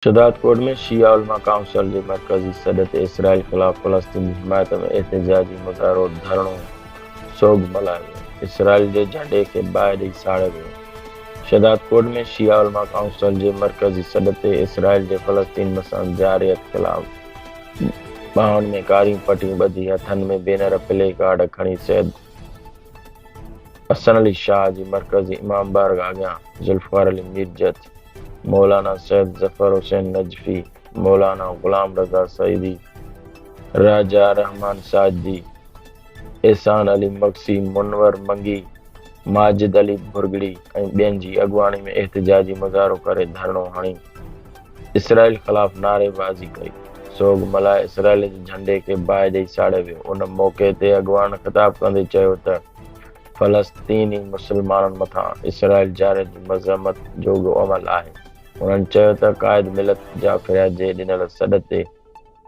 शदाद court में शिया उलमा council जे मरकज़ी सदत इसराइल ख़िलाफ़ फ़लस्तीन जी हिमायत में एहतजाजी मुज़ाहिरो धरणो सोग मल्हायो वियो। इसराइल जे झंडे खे बाहि ॾेई साड़ियो वियो। शदाद कोर्ट में शिया उलमा काउंसिल जे मरकज़ी सदत इसराइल जे फ़लस्तीन मसां जारियत ख़िलाफ़ ॿाहुनि में कारियूं पटियूं ॿधी हथनि में बैनर प्ले कार्ड खणी सैयद हसन अली शाह जी मरकज़ी इमाम बारगाह अॻियां ज़ुल्फ़िकार अली मीरजत, मौलाना सैयद ज़फ़र हुसैन नजफ़ी, मौलाना ग़ुलाम रज़ा सईदी, राजा रहमान साजी, एहसान अली मक्सी, मुनवर मंगी, माजिद अली भुरगड़ी ऐं ॿियनि जी अॻुवाणी में एहतजाजी मुज़ाहिरो करे धरणो हणी इसराइल ख़िलाफ़ नारेबाज़ी कई। सोग मल्हाए इसराइल जे झंडे खे बाहि ॾेई साड़ियो वियो। उन मौक़े ते अॻुवान ख़िताब कंदे चयो त फ़लस्तीनी मुस्लमाननि मथां इसराइल जारियत जी मज़म्मत जोॻो अमल आहे। उन्हनि चयो त क़ाइद मिलत जाफ़िया जे ॾिनल सॾ ते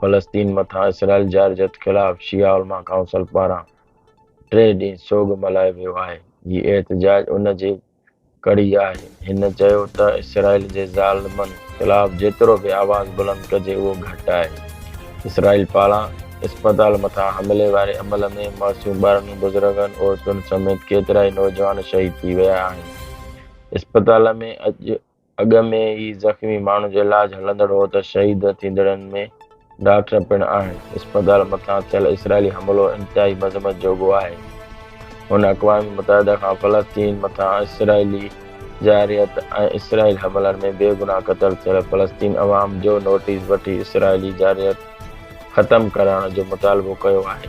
फ़लस्तीन मथां इसराइल जारियत ख़िलाफ़ शिया उलमा काउंसिल पारां 3 ॾींहं सोग मल्हायो वियो आहे। हीउ एहतजाज उन जी कड़ी आहे। हिन चयो त इसराइल जे ज़ालिमनि ख़िलाफ़ जेतिरो बि आवाज़ बुलंद कजे उहो घटि आहे। इसराइल पारां अस्पताल मथां हमले वारे अमल में मासूम ॿारनि, बुज़ुर्गनि, औरतुनि समेत केतिरा ई नौजवान शहीद थी विया आहिनि। अस्पताल में अॻु में ई ज़ख़्मी माण्हुनि जो इलाज हलंदड़ हो त शहीद थींदड़नि में डॉक्टर पिणु आहिनि। अस्पताल मथां थियल इसराइली हमलो इंतिहाई मज़म्मत जोॻो आहे। हुन अक़वाम मुतहिदा खां फ़लस्तीन मथां इसराइली जारियत ऐं इसराइल हमलनि में बेगुनाह क़त्ल थियल फ़लस्तीन अवाम जो नोटिस वठी इसराइली जारियत ख़तमु करण जो मुतालिबो कयो आहे।